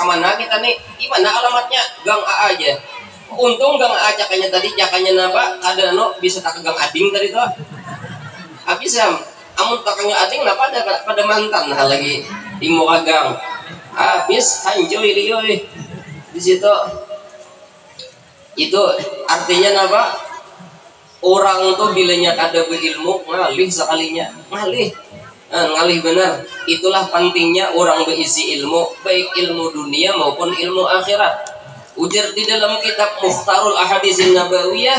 kemana kita nih, gimana alamatnya? Gang A aja. Untung Gang A cakanya tadi, cakanya napa? Kadang bisa tak ke Gang Ading tadi tuh. Habis ya, amun takanya Ading napa pada mantan nah lagi di muka gang. Habis hancuy liuy di situ. Itu artinya napa? Orang tuh bilanya kada berilmu ngalih sekalinya, ngalih. Ngalih benar. Itulah pentingnya orang berisi ilmu, baik ilmu dunia maupun ilmu akhirat. Ujar di dalam kitab Mukhtarul Ahaditsin Nabawiyah,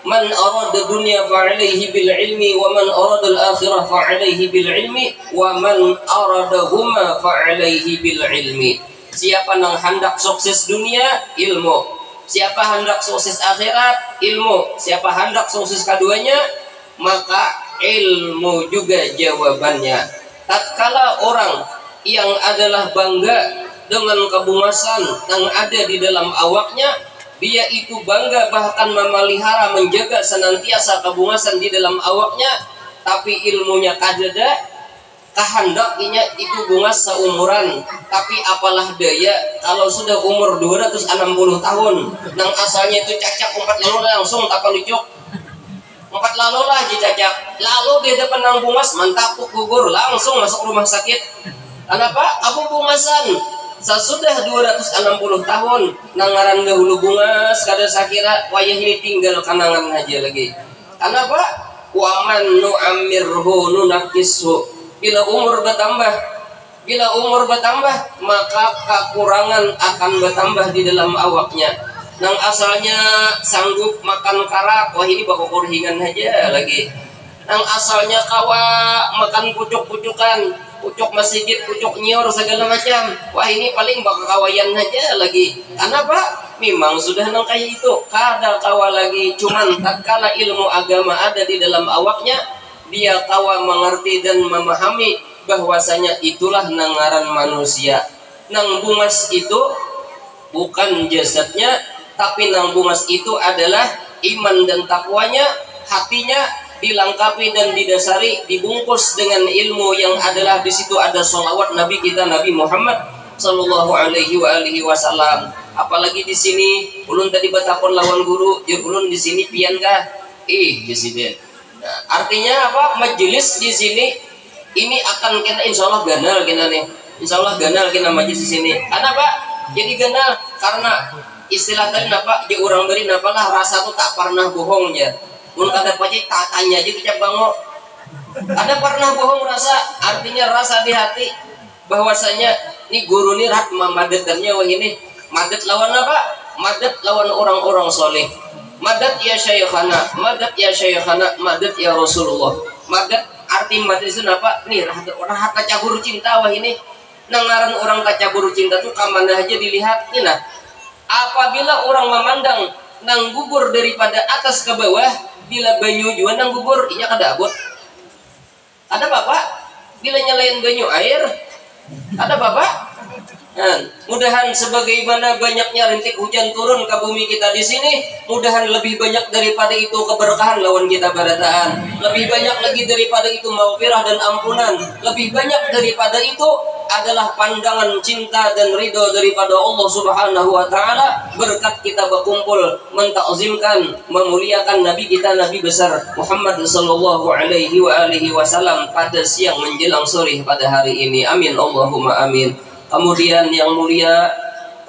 man arada dunya fa'alaihi bil ilmi wa man arada al akhirah fa'alaihi bil ilmi wa man aradahuma fa'alaihi bil ilmi. Siapa yang hendak sukses dunia, ilmu. Siapa hendak sukses akhirat, ilmu. Siapa hendak sukses keduanya, maka ilmu juga jawabannya. Tatkala orang yang adalah bangga dengan kebumasan yang ada di dalam awaknya, dia itu bangga bahkan memelihara menjaga senantiasa kebumasan di dalam awaknya, tapi ilmunya kadada, kehendaknya itu bungas seumuran, tapi apalah daya kalau sudah umur 260 tahun, nang asalnya itu cacak 4 lalu langsung tak lucuk 4 lalu lah dicacak, lalu dia depan nang bungas mantap gugur langsung masuk rumah sakit. Kenapa? Aku bungasan sesudah 260 tahun nangaran dahulu bungas kada sakira wayah ini tinggal kenangan aja lagi. Kenapa? Waman nu'amirhu nunakishu. Bila umur bertambah maka kekurangan akan bertambah di dalam awaknya. Nang asalnya sanggup makan karak, wah ini bakal kurhingan aja lagi. Nang asalnya kawa makan pucuk-pucukan, pucuk masjid, pucuk nyor segala macam, wah ini paling bakal kawayan aja lagi. Kenapa? Memang sudah nang kayak itu, kada kawa lagi. Cuman tatkala ilmu agama ada di dalam awaknya, dia kawa mengerti dan memahami bahwasanya itulah nangaran manusia. Nang bungas itu bukan jasadnya, tapi nang bungas itu adalah iman dan takwanya, hatinya dilengkapi dan didasari, dibungkus dengan ilmu yang adalah di situ ada sholawat Nabi kita Nabi Muhammad Sallallahu Alaihi Wasallam. Apalagi di sini, ulun tadi betapun lawan guru, ya ulun di sini pian kah? Di sini. Nah, artinya apa? Majelis di sini ini akan kita insya Allah ganal kita nih. Insya Allah ganal kita majelis di sini. Kenapa? Jadi ganal karena istilah tadi napa di orang beri napalah rasa tuh tak pernah bohongnya. Mun kada pacik tak tanya aja kita bango. Ada pernah bohong rasa, artinya rasa di hati bahwasanya nih guru nih rat mamadetannya wah ini madet lawan apa? Madet lawan orang-orang soleh. Madat ya syayikhana, madat ya syayikhana, madat ya Rasulullah. Madat arti madat itu apa? Nih rahat kaca guru cinta wah ini. Nangaran orang kaca guru cinta tuh kamana aja dilihat nih nah. Apabila orang memandang nang gugur daripada atas ke bawah, bila banyu juga nang gugur, iya kada abot. Ada bapak? Bila nyalain banyu air, ada bapak? Nah, mudahan sebagaimana banyaknya rintik hujan turun ke bumi kita di sini, mudahan lebih banyak daripada itu keberkahan lawan kita barataan. Lebih banyak lagi daripada itu maghfirah dan ampunan. Lebih banyak daripada itu adalah pandangan cinta dan ridho daripada Allah Subhanahu wa taala berkat kita berkumpul mentakzimkan, memuliakan nabi kita Nabi besar Muhammad sallallahu alaihi wasallam pada siang menjelang sore pada hari ini. Amin Allahumma amin. Kemudian yang mulia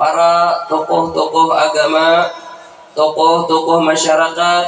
para tokoh-tokoh agama, tokoh-tokoh masyarakat,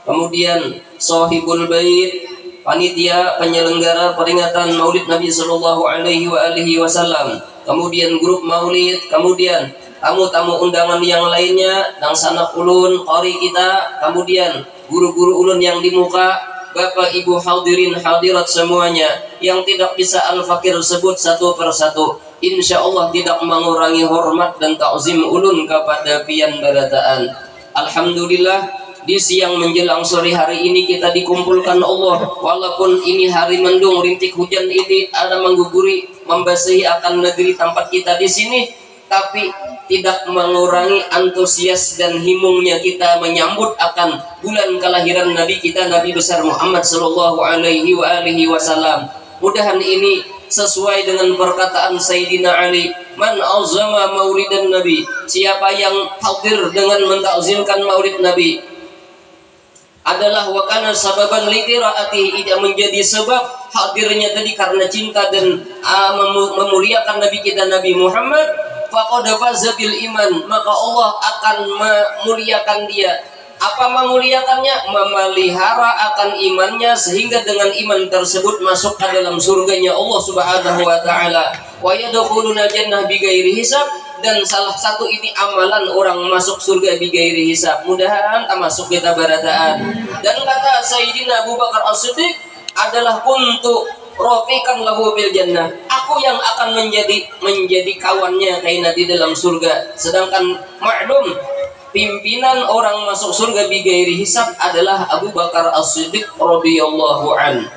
kemudian sahibul bait, panitia penyelenggara peringatan Maulid Nabi Sallallahu Alaihi Wasallam, kemudian grup Maulid, kemudian tamu-tamu undangan yang lainnya, dan sanak ulun, qori kita, kemudian guru-guru ulun yang di muka, Bapak Ibu hadirin hadirat semuanya yang tidak bisa Al-Fakir sebut satu persatu. Insya Allah tidak mengurangi hormat dan ta'zim ulun kepada pian barataan. Alhamdulillah di siang menjelang sore hari ini kita dikumpulkan Allah, walaupun ini hari mendung rintik hujan ini ada mengguguri membasahi akan negeri tempat kita di sini, tapi tidak mengurangi antusias dan himungnya kita menyambut akan bulan kelahiran Nabi kita Nabi besar Muhammad sallallahu alaihi wasallam. Mudahan ini sesuai dengan perkataan Sayyidina Ali, man azama maulidan Nabi, siapa yang hadir dengan mentakzimkan maulid Nabi adalah wakana sababan liqiraatihi, tidak menjadi sebab hadirnya tadi karena cinta dan memuliakan Nabi kita Nabi Muhammad, faqad faza bil iman, maka Allah akan memuliakan dia. Apa memuliakannya? Memelihara akan imannya, sehingga dengan iman tersebut masuk ke dalam surganya Allah Subhanahu wa taala. Wa yadkhuluna jannah bighairi hisab, dan salah satu ini amalan orang masuk surga bighairi hisab. Mudahan masuk kita barataan. Dan kata Sayyidina Abu Bakar As-Siddiq adalah kuntu rafiqan lahu bil jannah, aku yang akan menjadi kawannya kaina di dalam surga. Sedangkan maklum pimpinan orang masuk surga bighairi hisab adalah Abu Bakar As-Siddiq radhiyallahu an.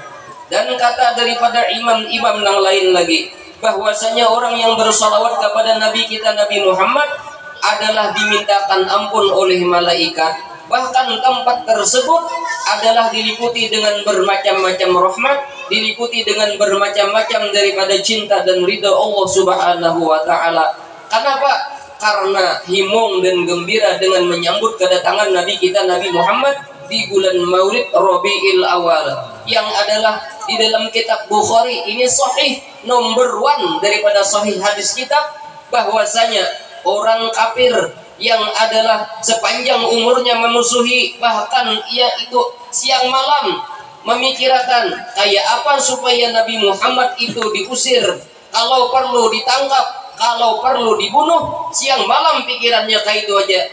Dan kata daripada imam-imam yang lain lagi, bahwasanya orang yang bersalawat kepada Nabi kita Nabi Muhammad adalah dimintakan ampun oleh malaikat. Bahkan tempat tersebut adalah diliputi dengan bermacam-macam rahmat, diliputi dengan bermacam-macam daripada cinta dan ridha Allah Subhanahu wa taala. Kenapa? Karena himung dan gembira dengan menyambut kedatangan Nabi kita Nabi Muhammad di bulan Maulid Rabiul Awal, yang adalah di dalam kitab Bukhari ini sahih nomor 1 daripada sahih hadis kitab, bahwasanya orang kafir yang adalah sepanjang umurnya memusuhi, bahkan ia itu siang malam memikirkan kayak apa supaya Nabi Muhammad itu diusir, kalau perlu ditangkap, kalau perlu dibunuh, siang malam pikirannya kayak itu aja.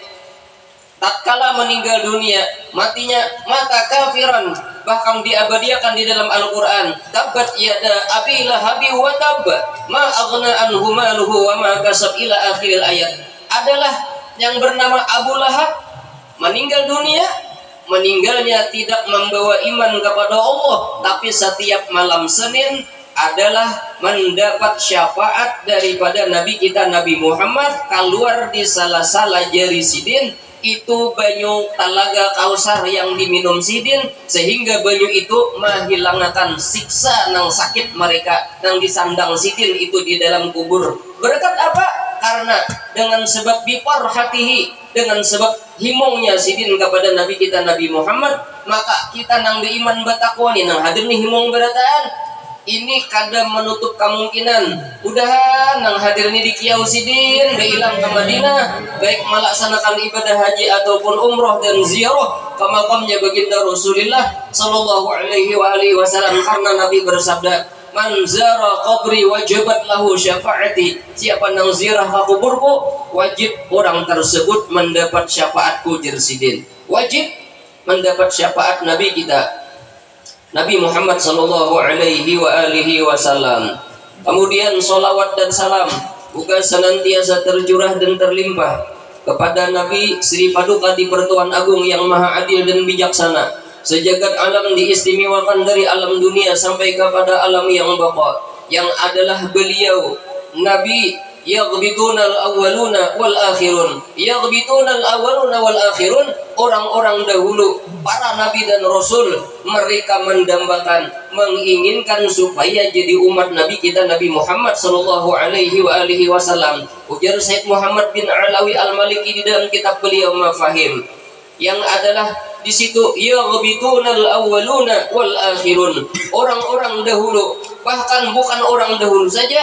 Tatkala meninggal dunia, matinya mata kafiran, bahkan diabadiakan di dalam Al-Quran, tabat yada abi lahabi wa tab, ma aghna anhu maluhu wa ma kasab, ila akhiril ayat. Adalah yang bernama Abu Lahab meninggal dunia, meninggalnya tidak membawa iman kepada Allah, tapi setiap malam Senin adalah mendapat syafaat daripada Nabi kita Nabi Muhammad keluar di salah-salah jari sidin, itu banyu talaga Kausar yang diminum sidin, sehingga banyu itu menghilangkan siksa nang sakit mereka nang disandang sidin itu di dalam kubur. Berkat apa? Karena dengan sebab bipar hatihi, dengan sebab himungnya sidin kepada Nabi kita Nabi Muhammad, maka kita nang beriman bertakwa nih nang hadir nih himung berataan. Ini kadang menutup kemungkinan udahan nang hadir ini di Kiau Sidin beilang ke Madinah, baik melaksanakan ibadah haji ataupun umroh dan ziarah ke makamnya baginda Rasulullah sallallahu alaihi wasallam, karena Nabi bersabda, man zara qabri wajibat lahu syafaati, siapa nang ziarah ke kuburku wajib orang tersebut mendapat syafaatku jersidin, wajib mendapat syafaat Nabi kita Nabi Muhammad sallallahu alaihi wasallam. Kemudian solawat dan salam juga senantiasa tercurah dan terlimpah kepada Nabi Sri Paduka di Pertuan Agung yang maha adil dan bijaksana, sejagat alam diistimewakan dari alam dunia sampai kepada alam yang baqa, yang adalah beliau Nabi yaghbitunal awwaluna wal akhirun, yaghbitunal awwaluna wal akhirun, orang-orang dahulu para nabi dan rasul, mereka mendambakan, menginginkan supaya jadi umat Nabi kita Nabi Muhammad sallallahu alaihi wasallam. Ujar Said Muhammad bin Alawi Al-Maliki di dalam kitab beliau Mafahim, yang adalah di situ yaghbitunal awwaluna wal akhirun, orang-orang dahulu, bahkan bukan orang dahulu saja,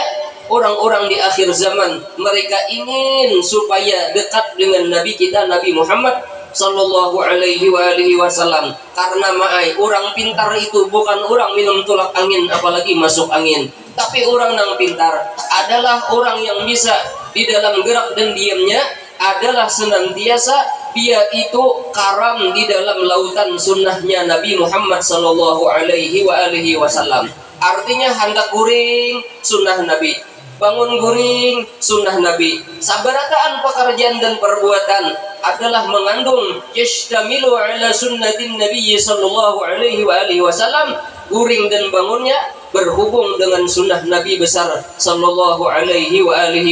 orang-orang di akhir zaman, mereka ingin supaya dekat dengan Nabi kita Nabi Muhammad sallallahu alaihi wasallam. Karena orang pintar itu bukan orang minum tolak angin apalagi masuk angin, tapi orang yang pintar adalah orang yang bisa di dalam gerak dan diamnya adalah senantiasa dia itu karam di dalam lautan sunnahnya Nabi Muhammad sallallahu alaihi wasallam. Artinya hendak guring sunnah Nabi, bangun guring sunnah Nabi. Sabarataan pekerjaan dan perbuatan adalah mengandung yashtamilu ala sunnatin Nabi sallallahu alaihi wasallam. Guring dan bangunnya berhubung dengan sunnah Nabi besar sallallahu alaihi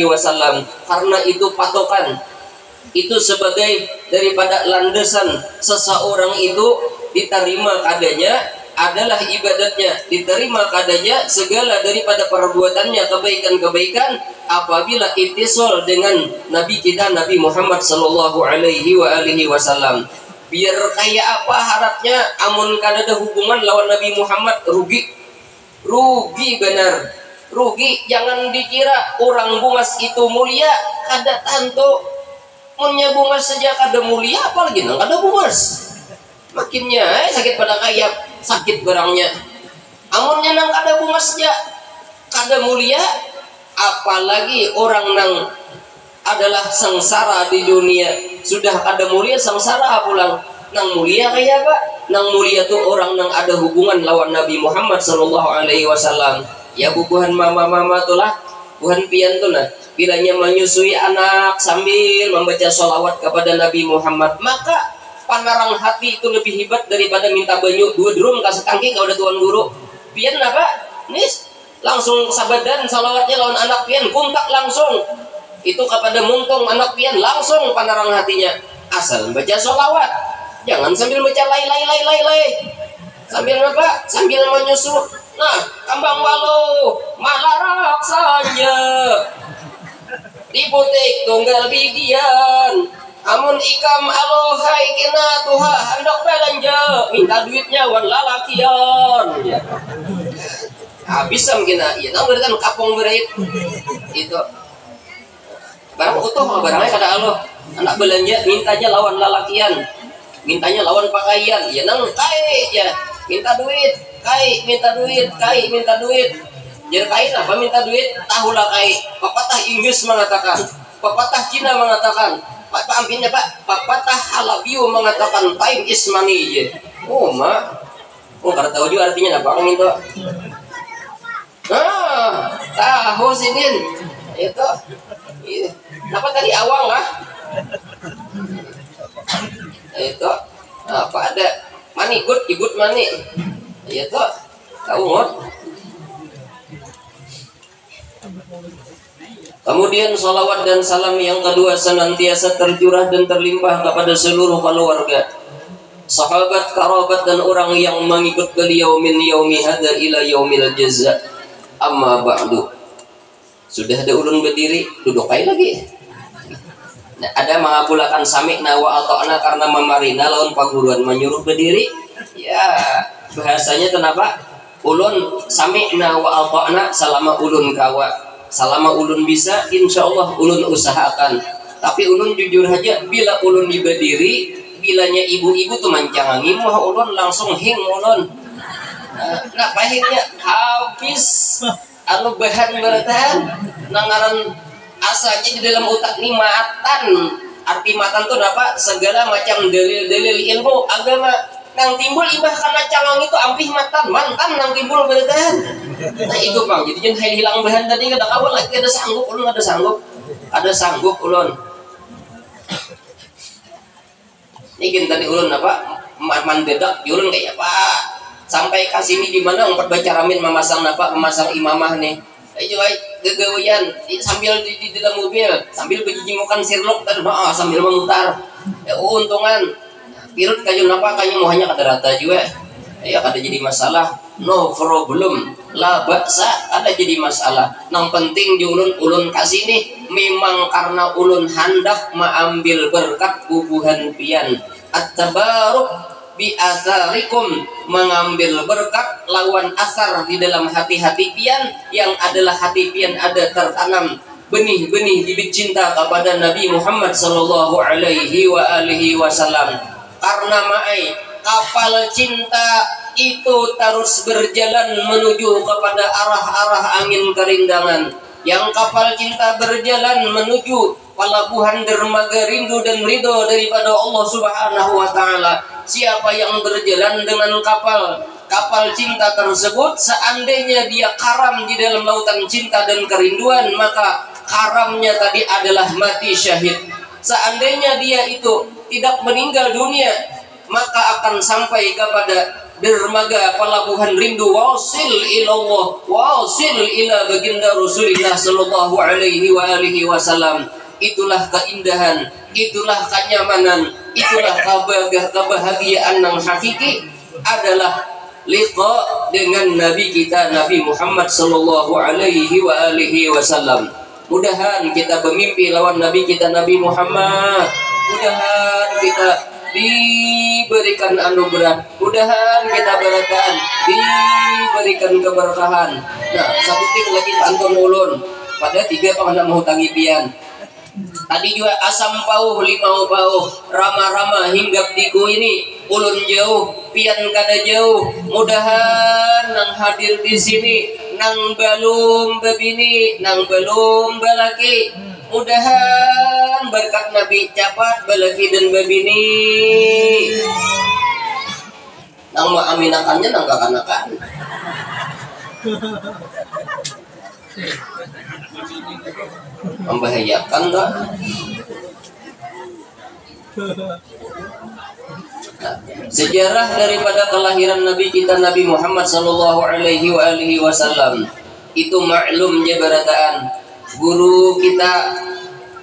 wasallam. Karena itu patokan, itu sebagai daripada landasan seseorang itu diterima adanya adalah ibadatnya, diterima padanya segala daripada perbuatannya kebaikan-kebaikan apabila ittisal dengan Nabi kita Nabi Muhammad sallallahu alaihi wasallam. Biar kayak apa harapnya amun kada ada hubungan lawan Nabi Muhammad rugi benar, rugi. Jangan dikira orang bungas itu mulia, kada tanto munnya bungas saja kada mulia, apalagi nang kada bungas makinnya sakit pada kayak sakit barangnya. Amunnya nang kada bungas saja kada mulia, apalagi orang nang adalah sengsara di dunia sudah kada mulia, sengsara pulang. Nang mulia kayak apa? Nang mulia tuh orang nang ada hubungan lawan Nabi Muhammad sallallahu alaihi wasallam. Ya bubuhan mama tuh lah, buhan pian tuh nah, bilanya menyusui anak sambil membaca sholawat kepada Nabi Muhammad, maka panarang hati itu lebih hebat daripada minta banyu 2 drum kasih tangki kalau ada tuan guru. Pian apa? Nis langsung sabadan sholawatnya lawan anak pian, kontak langsung itu kepada muntung anak pian, langsung panarang hatinya. Asal baca sholawat, jangan sambil baca lay sambil apa? Sambil menyusu. Nah, kambang walu malarak saja diputik tunggal bidian. Amun ikam alohai kena tuha hendak belanja minta duitnya wan lalakian ya. Habis kena ya tahu kan kapong berait itu barang utuh barangnya kada aloh anak belanja mintanya lawan lalakian, mintanya lawan pakaian ya nang kai ya minta duit kai minta duit jadi kai apa minta duit tahulah kai. Pepatah Inggris mengatakan, pepatah Cina mengatakan, Pak ampinnya Pak, pepatah Halabiu mengatakan time is money je. Oh mak, kada tahu juga artinya apa orang itu. Tahu sinin itu. Apa tadi awang lah? Itu apa ada money good money. Itu tahu ngot. Kemudian salawat dan salam yang kedua senantiasa tercurah dan terlimpah kepada seluruh keluarga, sahabat, kerabat dan orang yang mengikut beliau min yaumi hadza ila yaumil jazaa. Amma ba'du. Sudah ada ulun berdiri, duduk aja lagi. Nah, ada mengabulakan sami'na wa ata'na karena memarina lawan paguruan menyuruh berdiri. Ya, bahasanya kenapa? Ulun sami'na wa ata'na selama ulun kawa. Selama ulun bisa, insya Allah ulun usahakan. Tapi ulun jujur aja, bila ulun berdiri, bilanya ibu-ibu tuh mancang angin, mah ulun langsung hing ulun. Nah pahitnya habis anu bahan bertahan nangaran asalnya di dalam otak ni matan. Arti matan tuh apa? Segala macam dalil-dalil ilmu agama nang timbul imbah karena cangang itu ampih mantan nang timbul bertahan. Nah itu bang, jadi jangan hilang bahan tadi kada kawan lagi ada sanggup ulun, ada sanggup ulun. Ini tadi ulun apa mandedak ulun kayak apa sampai kasih ini di mana empat baca ramin memasang apa memasang imamah nih. Ayo gegawian sambil di dalam mobil sambil berjimukan sirlok tadi sambil memutar. Ya untungan pirut kayu napa kayu mohanya kada rata juga ya kada jadi masalah, no problem la baksa kada jadi masalah. Nang penting ulun kasih nih memang karena ulun hendak mengambil berkat bubuhan pian at-tabaruk bi atharikum, mengambil berkat lawan asar di dalam hati-hati pian yang adalah hati pian ada tertanam benih-benih bibit cinta kepada Nabi Muhammad sallallahu alaihi wasallam. Karena ma'ai kapal cinta itu terus berjalan menuju kepada arah-arah angin kerindangan. Yang kapal cinta berjalan menuju pelabuhan dermaga rindu dan ridho daripada Allah Subhanahu wa taala. Siapa yang berjalan dengan kapal cinta tersebut, seandainya dia karam di dalam lautan cinta dan kerinduan, maka karamnya tadi adalah mati syahid. Seandainya dia itu tidak meninggal dunia, maka akan sampai kepada dermaga pelabuhan rindu, wasil ilallah, wasil ila baginda Rasulullah sallallahu alaihi wasallam. Itulah keindahan, itulah kenyamanan, itulah kebahagiaan yang hakiki adalah liqa dengan Nabi kita Nabi Muhammad sallallahu alaihi wasallam. Mudahan kita bermimpi lawan Nabi kita Nabi Muhammad. Mudahan kita diberikan anugerah, mudahan kita beratan, diberikan keberkahan. Nah, satu ting lagi anton ulun pada 3 pengendak mau tangi pian. Tadi juga asam pauh limau pauh rama-rama hinggap diku ini ulun jauh pian kada jauh. Mudahan nang hadir di sini nang belum bebini nang belum belaki, mudahan berkat Nabi capat belaki dan bebini nang maaminakannya nang kakanakan. Membahayakan tak? Nah, sejarah daripada kelahiran Nabi kita Nabi Muhammad sallallahu alaihi wasallam itu maklum je barataan. Guru kita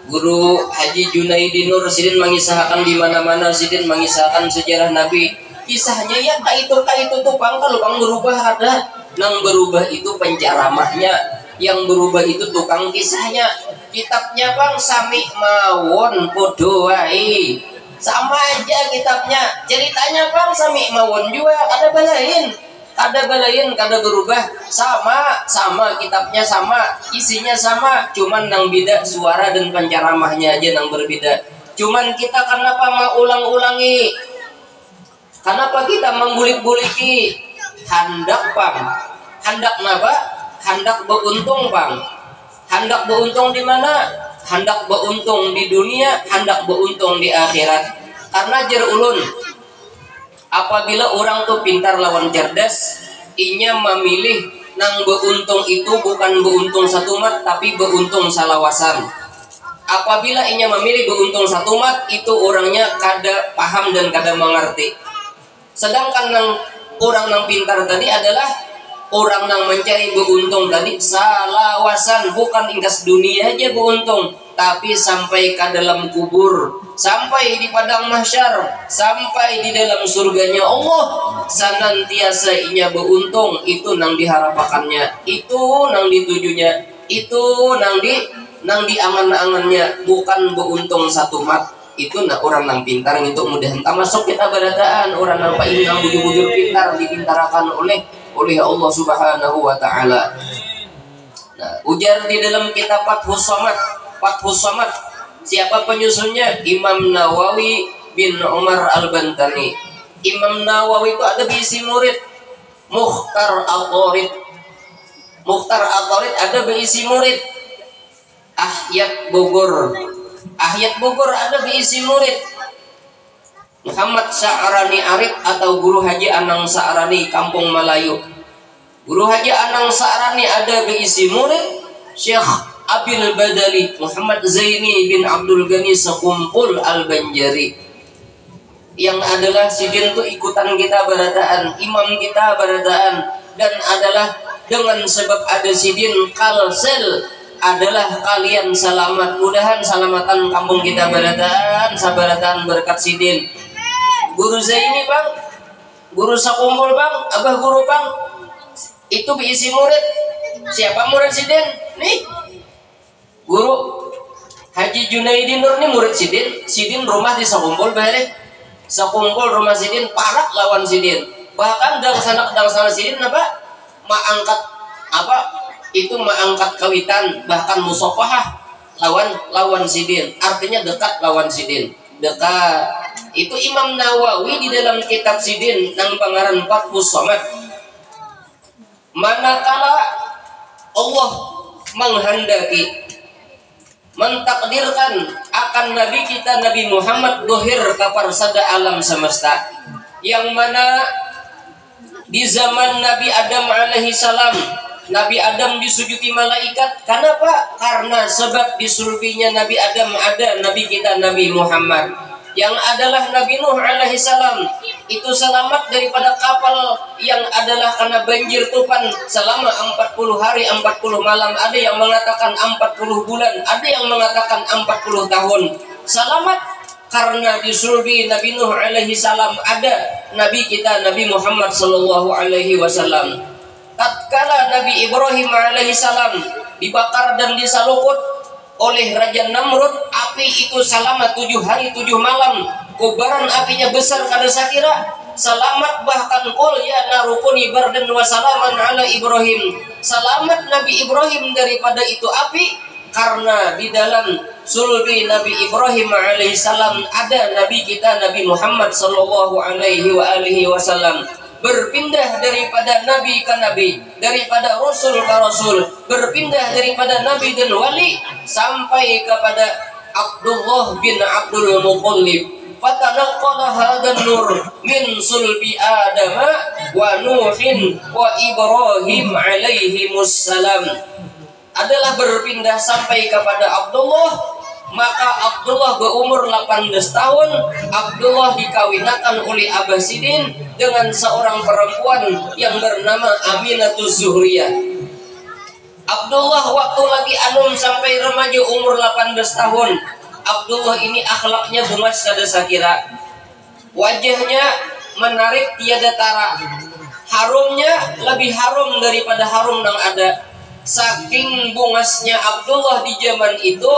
Guru Haji Junaidi Nur sidin mengisahkan di mana-mana sidin mengisahkan sejarah Nabi. Kisahnya ya kaitu tuh pang kalau pang berubah ada, nang berubah itu penceramahnya, yang berubah itu tukang kisahnya. Kitabnya bang sami mawon podo wae, sama aja kitabnya, ceritanya bang sami mawon juga kada balain kada berubah, sama kitabnya sama, isinya sama, cuman nang beda suara dan penceramahnya aja nang berbeda. Cuman kita kenapa mau ulang-ulangi, kenapa kita menggulik-guliki? Hendak bang, hendak napa? Hendak beruntung bang. Hendak beruntung di mana? Hendak beruntung di dunia, hendak beruntung di akhirat. Karena jer ulun, apabila orang tuh pintar lawan cerdas, inya memilih nang beruntung itu bukan beruntung satu mat, tapi beruntung salawasan. Apabila inya memilih beruntung satu mat, itu orangnya kada paham dan kada mengerti. Sedangkan nang orang nang pintar tadi adalah orang yang mencari beruntung tadi salawasan, bukan ingkas dunia aja beruntung, tapi sampai ke dalam kubur, sampai di padang mahsyar, sampai di dalam surganya Allah, senantiasa inya beruntung. Itu nang diharapkannya, itu nang ditujunya, itu nang di angan-angannya, bukan beruntung satu mat. Itu nah orang nang pintar itu mudah entah masuk kita berataan orang nang paling nang bujur-bujur pintar dipintarakan oleh Allah Subhanahu wa taala. Nah, ujar di dalam kitab Fathus Samad, siapa penyusunnya? Imam Nawawi bin Umar Al-Bantani. Imam Nawawi itu ada berisi murid Mukhtar Al-Qarid ada berisi murid Ahyat Bogor ada berisi murid Muhammad Sa'arani Arif atau Guru Haji Anang Sa'arani Kampung Melayu. Guru Haji Anang Sa'arani ada berisi murid Syekh Abil Badali Muhammad Zaini bin Abdul Ghani Sekumpul Al-Banjari, yang adalah sidin itu ikutan kita barataan, imam kita barataan, dan adalah dengan sebab ada sidin kalsel adalah kalian selamat. Mudahan selamatan kampung kita barataan sabaratan berkat sidin. Guru Zaini bang, guru Sakumpul bang, abah guru bang, itu berisi murid. Siapa murid sidin? Nih, guru Haji Junaidi Nur nih murid sidin. Sidin rumah di Sakumpul balik. Sakumpul rumah sidin parak lawan sidin. Bahkan dang sana sidin apa? Mangkat apa? Itu mangkat kawitan, bahkan musafahah lawan sidin. Artinya dekat lawan sidin. Dekat. Itu Imam Nawawi di dalam kitab sidin nang pangaran Fathus Samad. Manakala Allah menghendaki mentakdirkan akan Nabi kita Nabi Muhammad dohir kapar sada alam semesta, yang mana di zaman Nabi Adam alaihi salam, Nabi Adam disujudi malaikat. Kenapa? Karena sebab di sulbinya Nabi Adam ada Nabi kita Nabi Muhammad, yang adalah Nabi Nuh alaihi salam. Itu selamat daripada kapal yang adalah karena banjir tufan selama 40 hari 40 malam. Ada yang mengatakan 40 bulan, ada yang mengatakan 40 tahun. Selamat karena di sulbi Nabi Nuh alaihi salam ada Nabi kita Nabi Muhammad sallallahu alaihi wasallam. Tatkala Nabi Ibrahim alaihi salam dibakar dan disalukut oleh Raja Namrud, api itu selama 7 hari 7 malam, kobaran apinya besar kada sakira. Selamat bahkan qul ya narukuni bardan wa salaman ala Ibrahim. Selamat Nabi Ibrahim daripada itu api, karena di dalam sulbi Nabi Ibrahim alaihissalam ada Nabi kita Nabi Muhammad sallallahu alaihi wasallam. Berpindah daripada nabi ke nabi, daripada rasul ke rasul, berpindah daripada nabi dan wali sampai kepada Abdullah bin Abdul Muttalib. Fatanaqqala hadan nur min sulbi Adam wa Nuhin wa Ibrahim alaihimussalam. Adalah berpindah sampai kepada Abdullah. Maka Abdullah berumur 18 tahun. Abdullah dikawinakan oleh Abah Sidin dengan seorang perempuan yang bernama Aminatus Zuhriyah. Abdullah waktu lagi anum sampai remaja umur 18 tahun. Abdullah ini akhlaknya bungas kada sakira. Wajahnya menarik tiada tara. Harumnya lebih harum daripada harum yang ada. Saking bungasnya Abdullah di zaman itu,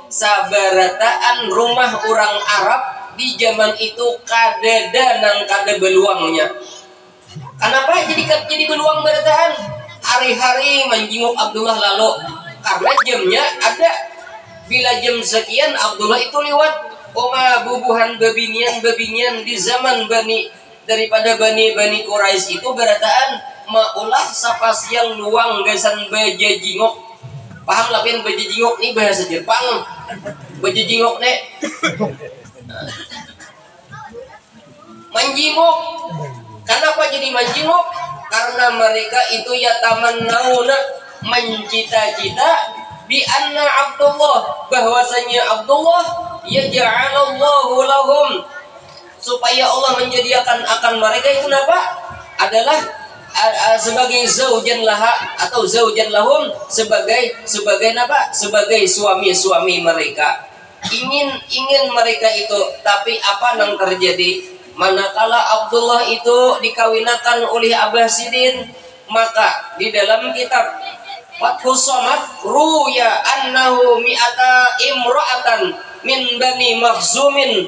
sabarataan rumah orang Arab di zaman itu kada danang kada beluangnya. Kenapa jadi beluang barataan? Hari-hari menjenguk Abdullah lalu, karena jamnya ada. Bila jam sekian Abdullah itu lewat. Oma bubuhan bebinian di zaman daripada Bani Quraisy itu barataan maulah sapa siang luang gasan baja jingok. Paham lah pian baja jingok ni bahasa Jepang. Baja jingok nek manjingok. Kenapa jadi manjingok? Karena mereka itu ya tamannauna, mencita-cita bi anna Abdullah, bahwasanya Abdullah yaj'alallahu lahum, supaya Allah menyediakan akan mereka itu apa? Adalah sebagai zaujan laha atau zaujan lahum, sebagai apa? Sebagai suami-suami mereka. Ingin mereka itu, tapi apa yang terjadi? Manakala Abdullah itu dikawinakan oleh Abah Sidin, maka di dalam kitab Fathus Somad ruya annahu mi'ata imra'atan min bani Makhzumin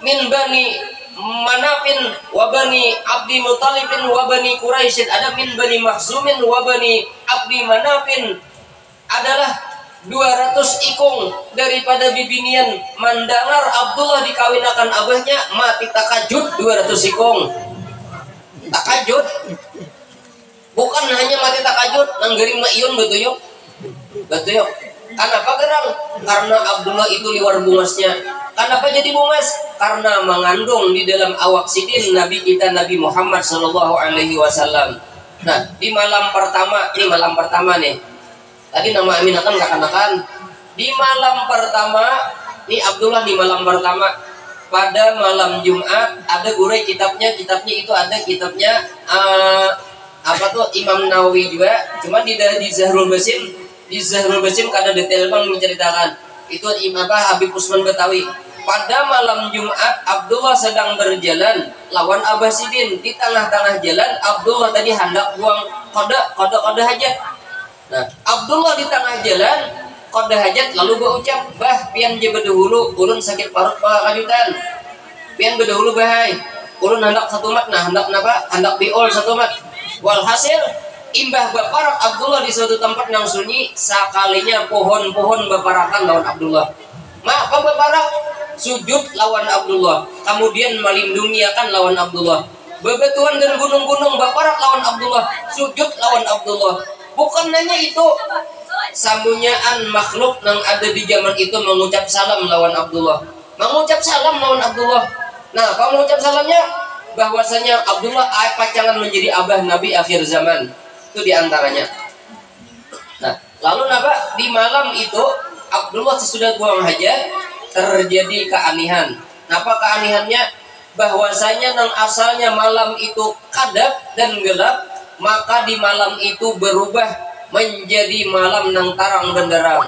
min bani Manafin wa bani Abdi Muttalibin wa bani Quraisyin. Ada min bani Makhzumin wa bani Abdi Manafin, adalah 200 ikung daripada bibinian. Mendengar Abdullah dikawinakan abahnya, mati takajud 200 ikung. Takajud bukan hanya mati takajud, nanggering ma'iyun betul yuk. Kenapa gerang? Karena Abdullah itu liwar bungasnya. Kenapa jadi bungas? Karena mengandung di dalam awak sidin Nabi kita Nabi Muhammad sallallahu alaihi wasallam. Nah, di malam pertama nih. Tadi nama Aminah kan kekanakan. Di malam pertama, nih Abdullah di malam pertama pada malam Jumat ada gurai kitabnya itu ada kitabnya apa tuh Imam Nawawi juga. Cuma di Zahrul Basim kada detail bang menceritakan. Itu Imam Habib Usman Betawi. Pada malam Jumat Abdullah sedang berjalan lawan Abah Sidin. Di tengah-tengah jalan Abdullah tadi hendak buang kode hajat. Nah, Abdullah di tengah jalan kode hajat lalu berucap, "Bah, pian je bedahulu ulun sakit parut kajutan. Pian bedahulu bahai. Ulun hendak satu mat, nah hendak napa? Hendak biol satu mat." Walhasil imbah baparak Abdullah di suatu tempat yang sunyi, sakalinya pohon-pohon baparakan lawan Abdullah. Mak baparak sujud lawan Abdullah, kemudian melindungiakan lawan Abdullah. Bebatuan dan gunung-gunung baparak lawan Abdullah, sujud lawan Abdullah. Bukan hanya itu, sambunyian makhluk yang ada di zaman itu mengucap salam lawan Abdullah. Nah, kalau mengucap salamnya bahwasanya Abdullah pacangan menjadi abah Nabi akhir zaman. Itu diantaranya. Nah, lalu napa di malam itu Abdullah sesudah buang hajat terjadi keanehan. Napa keanehannya? Bahwasanya yang asalnya malam itu kadap dan gelap, maka di malam itu berubah menjadi malam yang tarang benderang.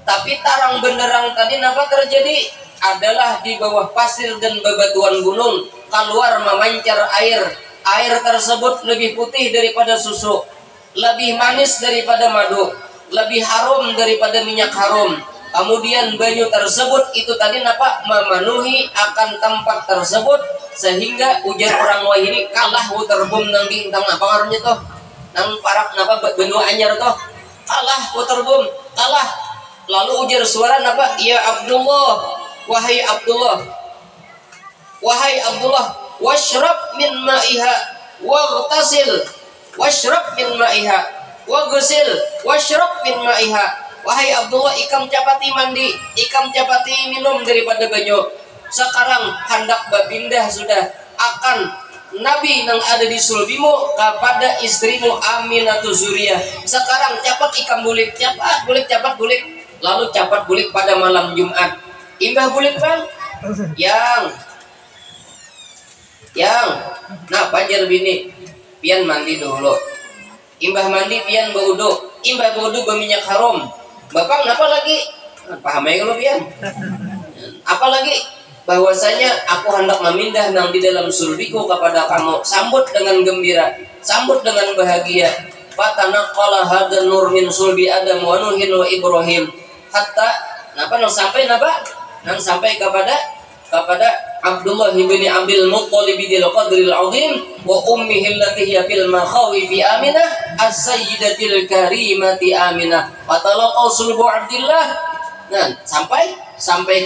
Tapi tarang benderang tadi napa terjadi? adalah di bawah pasir dan bebatuan gunung, keluar memancar air tersebut lebih putih daripada susu, lebih manis daripada madu, lebih harum daripada minyak harum. Kemudian banyu tersebut itu tadi napa memenuhi akan tempat tersebut, sehingga ujar orang wah ini kalah waterbom nang di tentang apa ngaruhnya toh nang parak napa benua anyar toh kalah waterbom kalah. Lalu ujar suara napa, ya Abdullah, wahai Abdullah, wahai Abdullah, washrab min ma'iha waghtasil, washrab min ma'iha waghsil, washrab min ma'iha. Wahai Abdullah, ikam capati mandi, ikam capati minum daripada banyu. Sekarang hendak berpindah sudah akan Nabi yang ada di sulbimu kepada istrimu Aminatul Zuriyah. Sekarang capat ikam bulik, capat bulik, capat bulik. Lalu capat bulik pada malam Jumat. Imbah bulik bang, yang, nah pajar bini, pian mandi dulu. Imbah mandi pian berwudu, imbah berwudu berminyak harum. Bapak kenapa lagi? Paham ya kalau pian? Apalagi bahwasanya aku hendak memindah nang di dalam sulbiku kepada kamu. Sambut dengan gembira, sambut dengan bahagia. Fatanaqqala hadzal nur min sulbi Adam wa Nuhin wa Ibrahim. Hatta napa nang sampai napa? Nang sampai kepada Abdullah bin Abdul Muttalib bil qadril azim wa ummihi allati hiya fil makhawi fi Aminah as-sayyidatil karimati Aminah wa talaqaw sulbu Abdillah. Nah, sampai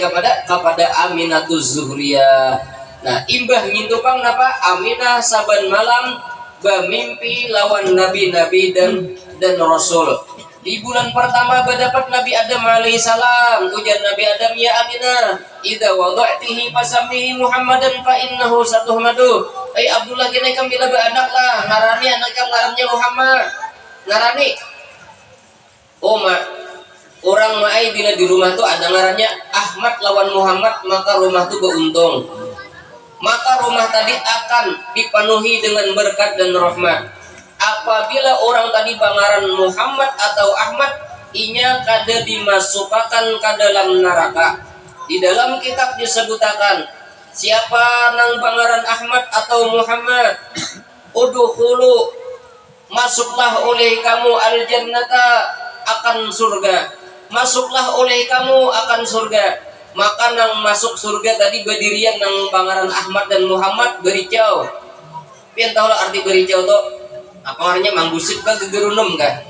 kepada Aminatul Zuhriyah. Nah, imbah ngintupang napa Aminah saban malam bermimpi lawan nabi-nabi dan rasul. Di bulan pertama berdapat Nabi Adam alaihissalam. Ujar Nabi Adam, ya Aminah, idza wada'tihi fasamihi Muhammadan fa innahu satuhmadu. Abdullah kene kam bila beranak lah, ngarani anak kam ngarannya Muhammad. Ngarani. Orang maai bila di rumah tuh ada ngarannya Ahmad lawan Muhammad, maka rumah tuh beruntung. Maka rumah tadi akan dipenuhi dengan berkat dan rahmat. Apabila orang tadi pangaran Muhammad atau Ahmad, inya kada dimasukkan ke dalam neraka. Di dalam kitab disebutakan siapa nang pangaran Ahmad atau Muhammad, udkhulu, masuklah oleh kamu al-jannata, akan surga. Masuklah oleh kamu akan surga. Maka nang masuk surga tadi berdirian nang pangaran Ahmad dan Muhammad bericau. Pian tahu lah arti bericau tuh? Apa artinya manggusip kan gegerunum kan?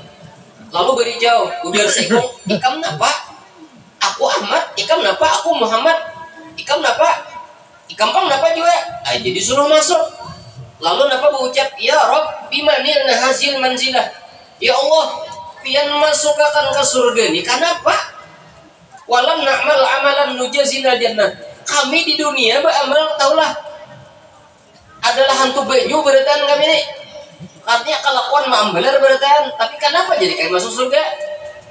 Lalu bericau, ujar seikung, ikam napa? Aku Ahmad, ikam napa? Aku Muhammad, ikam napa? Ikam pang napa juga? Jadi suruh masuk. Lalu napa berucap, ya Rob, bimanil nahazil manzilah. Ya Allah, pian masukkan ke surga ini. Kenapa? Walam na'mal amalan nujazina jannah. Kami di dunia beramal taulah adalah hantu banyu beratan kami ini. Artinya kelakuan ma'ambalar beratan. Tapi kenapa jadi kayak masuk surga?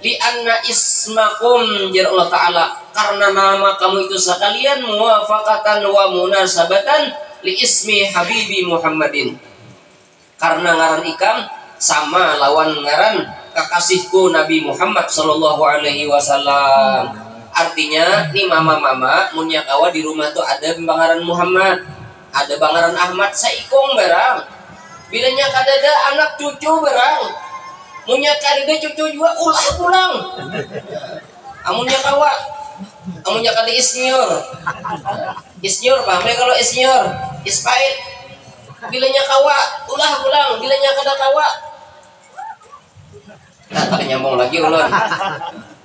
Li'anna ismakum jar Allah Ta'ala, karena nama kamu itu sekalian muwafaqatan wa munasabatan li ismi habibi Muhammadin. Karena ngaran ikam sama lawan ngaran kekasihku Nabi Muhammad sallallahu alaihi wasallam. Artinya nih mama-mama munya kawa di rumah tuh ada bangaran Muhammad, ada bangaran Ahmad, saikong barang. Bilanya kadada anak cucu barang, munya kadada cucu juga ulah pulang. Amunnya kawa, amunnya kada isnyor, paham ya kalau isnyor, ispait. Bilanya kawa ulah pulang, bilanya kada kawa. Nah, tak nyambung lagi ulun.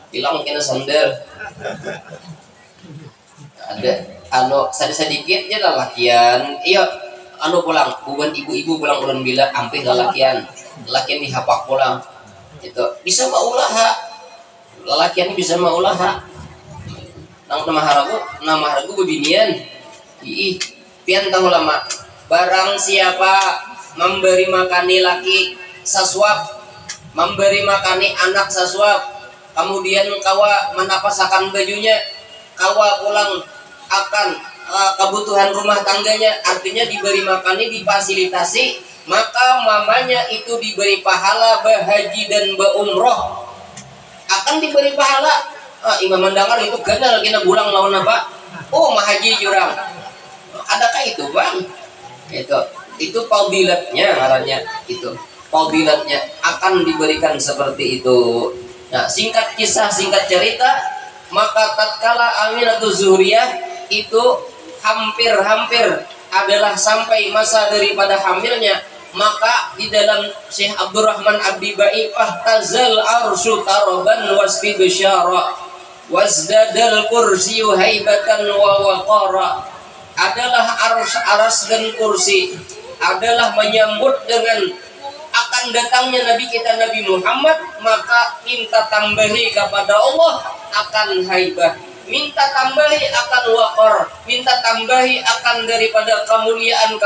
Bilang kena sandal. Ada sedikit aja lah lakian. Iya, pulang. Bukan ibu-ibu pulang ulun bila ampih lalakian. Lalakian dihapak pulang. Itu bisa maulaha. Lalakian bisa maulaha. Nama haragu bebinian. Ih, pian tahu lama. Barang siapa memberi makani laki saswab, memberi makani anak saswab, kemudian kawa menapasakan bajunya, kawa pulang akan kebutuhan rumah tangganya, artinya diberi makani, difasilitasi, maka mamanya itu diberi pahala berhaji dan berumroh, akan diberi pahala. Imam mendengar itu ganal kena bulang lawan apa? oh mahaji jurang. Adakah itu bang? Itu fadilatnya ngarannya, itu fadilatnya akan diberikan seperti itu. Nah, singkat kisah, singkat cerita, maka tatkala Aminatul Zuhriyah itu hampir adalah sampai masa daripada hamilnya, maka di dalam Syekh Abdurrahman Abdi Baifah tazal arsyu taraban wasbibsyara wazdadal kursiyu haibatan wa waqara, adalah aras dan kursi adalah menyambut dengan akan datangnya Nabi kita Nabi Muhammad, maka minta tambahi kepada Allah akan haibah, minta tambahi akan waqar, minta tambahi akan daripada kemuliaan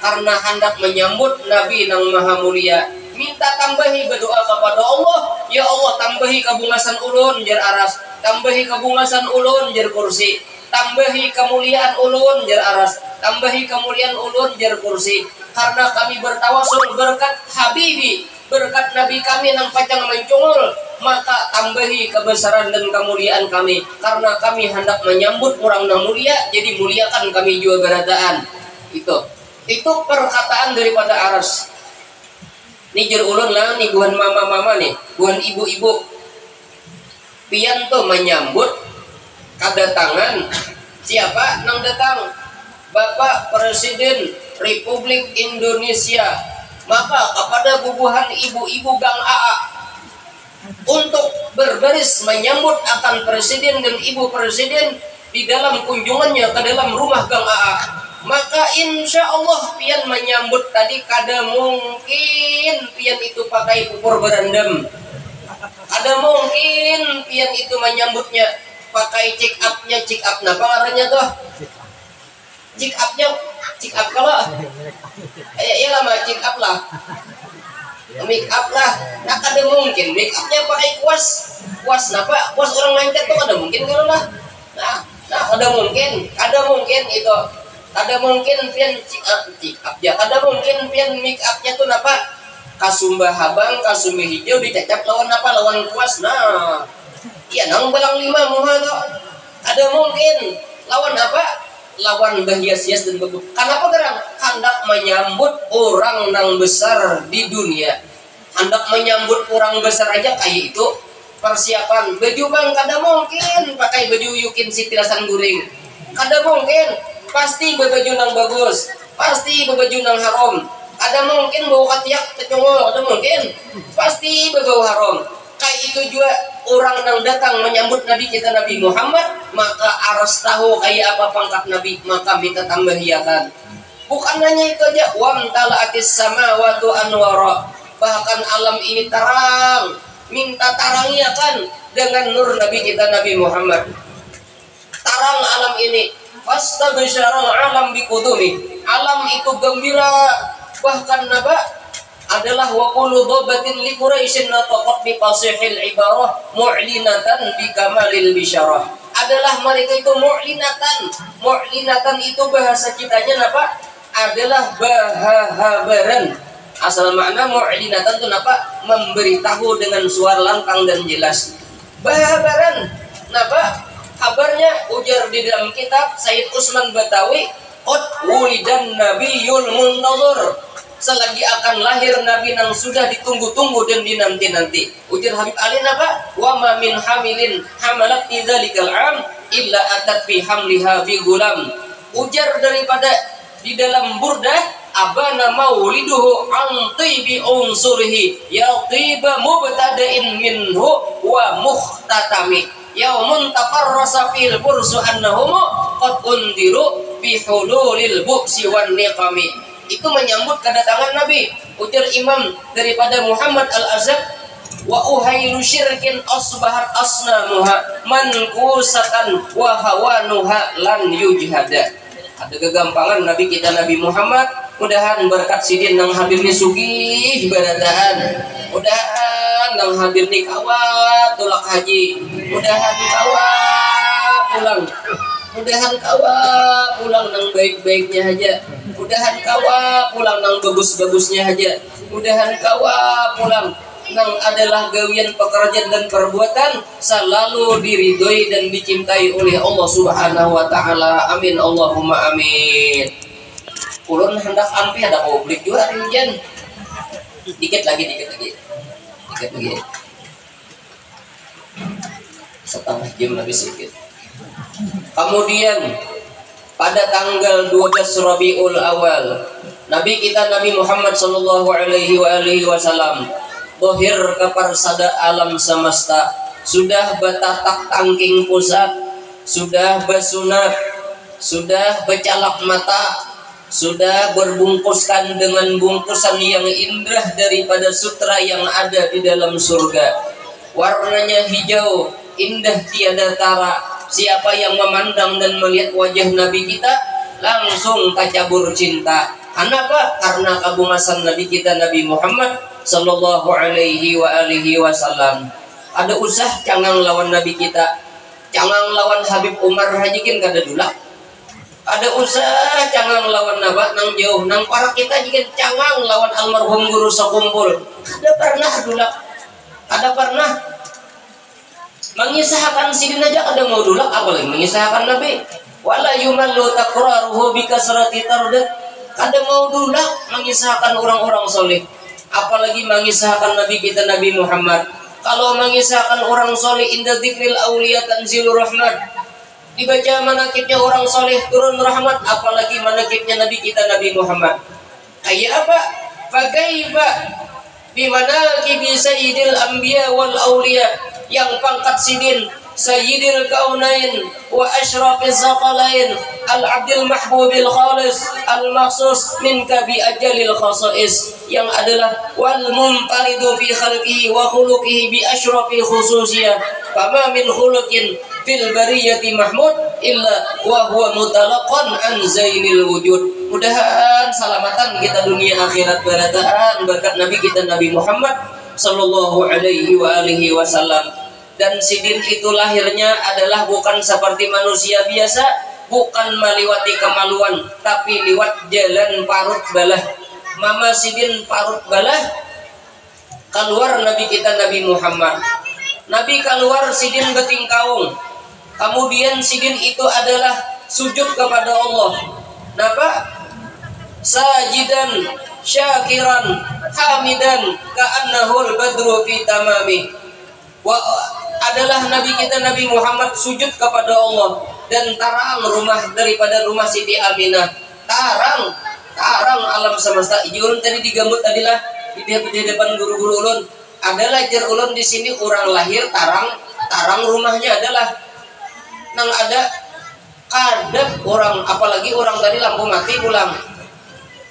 karena hendak menyambut Nabi nang maha mulia. Minta tambahi berdoa kepada Allah, ya Allah tambahi kabungasan ulun jar aras, tambahi kabungasan ulun jar kursi, tambahi kemuliaan ulun jar aras, tambahi kemuliaan ulun jar kursi, karena kami bertawasul berkat Habibi, berkat Nabi kami nang pacang mencungul, maka tambahi kebesaran dan kemuliaan kami, karena kami hendak menyambut orang nang mulia, jadi muliakan kami juga berataan. Itu perkataan daripada aras. Nih jar ulun lah, nih buhan mama-mama nih, buhan ibu-ibu, pian tuh menyambut kedatangan siapa nang datang? Bapak Presiden Republik Indonesia. Maka kepada bubuhan ibu-ibu Gang AA untuk berbaris menyambut akan Presiden dan Ibu Presiden di dalam kunjungannya ke dalam rumah Gang AA, maka insya Allah pian menyambut tadi kada mungkin pian itu pakai pupur berendam, ada mungkin pian itu menyambutnya pakai check up napa ngarannya tuh check up kalau ya lama check up lah, make up lah. Nah kada mungkin make upnya pakai kuas napa kuas orang lancar tuh kada mungkin kalau lah. Nah kada mungkin itu, kada mungkin pian check up ya, kada mungkin pian make upnya tuh napa kasumba habang kasumba hijau dicacap lawan apa lawan kuas. Nah iya nang belang 5 muha tuh ada mungkin lawan apa lawan berhias-hias dan bebu. Kenapa gerang? Hendak menyambut orang nang besar di dunia, hendak menyambut orang besar aja kayak itu persiapan baju bang, kada mungkin pakai baju yukin sitilasan guring, kada mungkin pasti berbaju nang bagus, pasti berbaju nang haram, ada mungkin bau katiak kecongol, ada mungkin pasti berbau haram. Kayak itu juga orang yang datang menyambut Nabi kita Nabi Muhammad, maka harus tahu kayak apa pangkat Nabi, maka minta tambahiakan. Bukan hanya itu aja, wamtala'atis samawati anwara, bahkan alam ini terang, minta tarangiakan dengan nur Nabi kita Nabi Muhammad. Tarang alam ini, fastabsyara alam biqudumi, alam itu gembira, bahkan naba adalah waqulu dhabatin li quraisyin nataqat bi fasihil ibarah mu'linatan bi kamalil bisyarah, adalah mereka itu mu'linatan itu bahasa kitanya napa adalah bahabaran. Asal makna mu'linatan itu napa memberitahu dengan suara lantang dan jelas. Bahabaran napa kabarnya ujar di dalam kitab Sayyid Usman Batawi, qad wulidan nabiyul muntazir, selagi akan lahir Nabi yang sudah ditunggu-tunggu dan dinanti-nanti. Ujar Habib Ali apa? Wa ma min hamilin hamalat fi dzalikal am illa atat fi hamliha bi gulam. Ujar daripada di dalam burdah, abana mauliduhu an tibi unsurihi ya tiba mubtada'in minhu wa mukhtatami yaumun tafarrasa fil bursu annahum qad undiru bi hululil bu'si wan niqami. Itu menyambut kedatangan Nabi. Ujar imam daripada Muhammad Al-Azhar, wa uhailu syirkin asbahat asnamuha mankusatan wa hawanuha lan yujhada. Ada kegampangan Nabi kita Nabi Muhammad, mudahan berkat sidin nang hadir ni sugih barataan, mudahan nang hadir ni kawat tulak haji, mudahan kawat pulang, mudahan kawat pulang nang baik-baiknya aja, mudahan kawa pulang nang bagus-bagusnya aja, mudahan kawa pulang nang adalah gawian pekerjaan dan perbuatan selalu diridhoi dan dicintai oleh Allah Subhanahu wa taala. Amin Allahumma amin. Ulun hendak ampi ada publik juga rinjan. Dikit lagi. Setengah jam lebih sedikit. Kemudian pada tanggal 12 Rabiul Awal, Nabi kita Nabi Muhammad sallallahu alaihi wasallam dohir keparsada alam semesta, sudah batatak tangking pusat, sudah bersunat, sudah bercalak mata, sudah berbungkuskan dengan bungkusan yang indah daripada sutra yang ada di dalam surga. Warnanya hijau, indah tiada tara. Siapa yang memandang dan melihat wajah Nabi kita langsung kacabur cinta. Kenapa? Karena kabungasan Nabi kita Nabi Muhammad sallallahu alaihi wasallam. Ada usah cangang lawan Nabi kita, cangang lawan Habib Umar hajikin kada dulak. Ada usah cangang lawan naba nang jauh nang para kita jikin cangang lawan almarhum guru sakumpul. Kada pernah dulak. Ada pernah mengisahkan sidin aja kada mau dulak, apalagi mengisahkan Nabi. Wala yumallu taqraruhu bikasrati tardat. Kada mau dulak mengisahkan orang-orang soleh, apalagi mengisahkan Nabi kita Nabi Muhammad. Kalau mengisahkan orang soleh inda dzikril auliya tanzilur rahmat, dibaca manakibnya orang soleh turun rahmat, apalagi manakibnya Nabi kita Nabi Muhammad. Kayak apa? Fakaifa bimanakibi sayyidil anbiya wal auliya, yang pangkat sidin sayyidil kaunain wa asyrafis zaqalain al-abdil mahbubil khalis al-maksus minka bi ajalil khasais, yang adalah wal munfaridu fi khalqihi wa khuluqihi bi asyrafi khususiyah, fama min khuluqin fil bariyati mahmud illa wa huwa mutalaqan an zainil wujud. Mudahan salamatan kita dunia akhirat barataan berkat Nabi kita Nabi Muhammad sallallahu alaihi wasallam. Dan sidin itu lahirnya adalah bukan seperti manusia biasa, bukan meliwati kemaluan, tapi liwat jalan parut balah. Mama sidin parut balah keluar Nabi kita Nabi Muhammad. Nabi keluar sidin beting kaung. Kemudian sidin itu adalah sujud kepada Allah. Napa? Sajidan syakiran hamidan ka'annahul badru fi tamami. Adalah Nabi kita Nabi Muhammad sujud kepada Allah dan tarang rumah daripada rumah Siti Aminah, tarang alam semesta. Ulun tadi digambut tadilah di depan guru-guru ulun adalah jer ulun di sini orang lahir tarang rumahnya adalah nang ada kadap orang, apalagi orang tadi lampu mati pulang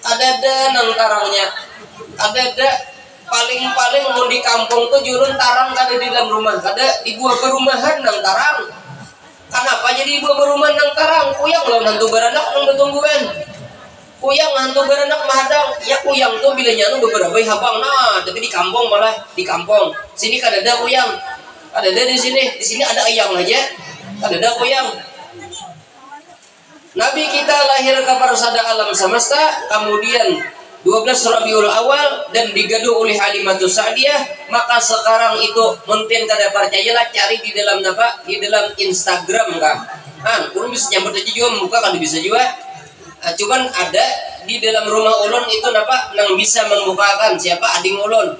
ada nang tarangnya ada paling mau di kampung tuh jurun tarang kada di dalam rumah, kada ibu perumahan nang tarang. Kenapa jadi ibu perumahan nang tarang? Kuyang lo nantu beranak nang betungguan, kuyang nantu beranak mahadang ya. Kuyang tuh bilanya nu beberapa habang, nah tapi di kampung malah di kampung sini kada ada kuyang, kada ada di sini ada ayang aja, kada ada kuyang. Nabi kita lahir ke parsada alam semesta, kemudian 12 Rabiul Awal dan digaduh oleh Halimatus Sa'diyah. Maka sekarang itu mungkin kada percayalah, cari di dalam apa? Di dalam Instagram kan. Kurang bisa nyambut aja juga membuka kan bisa juga. Cuman ada di dalam rumah ulun itu napa nang bisa membukakan siapa ading ulun.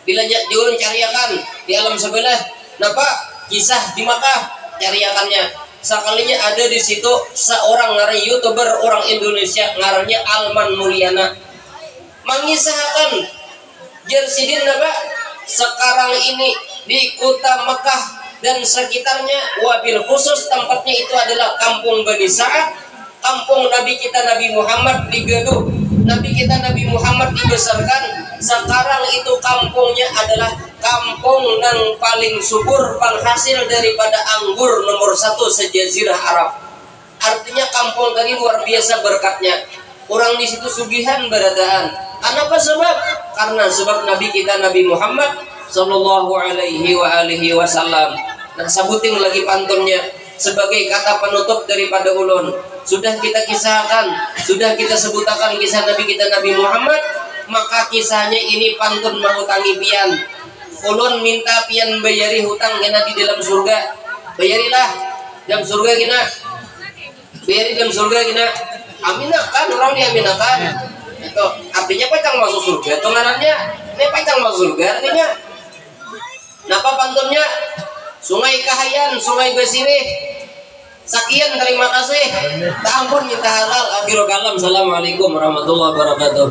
Bila ulun cariakan di alam sebelah napa kisah di Makkah cariakannya. Sekalinya ada di situ seorang ngaran YouTuber orang Indonesia ngarannya Alman Mulyana, mengisahkan jersidin apa sekarang ini di kota Mekah dan sekitarnya, wabil khusus tempatnya itu adalah kampung Bani Sa'ad, kampung Nabi kita Nabi Muhammad digaduh, Nabi kita Nabi Muhammad dibesarkan. Sekarang itu kampungnya adalah kampung yang paling subur penghasil daripada anggur nomor 1 sejazirah Arab. Artinya kampung tadi luar biasa berkatnya. Orang di situ sugihan berataan. Kenapa sebab? Karena sebab Nabi kita Nabi Muhammad sallallahu alaihi wasallam. Nah, sabuting lagi pantunnya sebagai kata penutup daripada ulun. Sudah kita kisahkan, sudah kita sebutakan kisah Nabi kita Nabi Muhammad, maka kisahnya ini pantun mengutangi pian. ulun minta pian bayari hutang kena di dalam surga, bayarilah dalam surga kena, bayari dalam surga kena, aminakan orang diaminakan. Itu artinya pacang masuk surga, itu ngarannya ini pacang masuk surga artinya. Napa pantunnya? Sungai Kahayan, Sungai Besirih. Sekian, terima kasih. Tak ampun minta halal. Akhirul kalam. Assalamualaikum warahmatullahi wabarakatuh.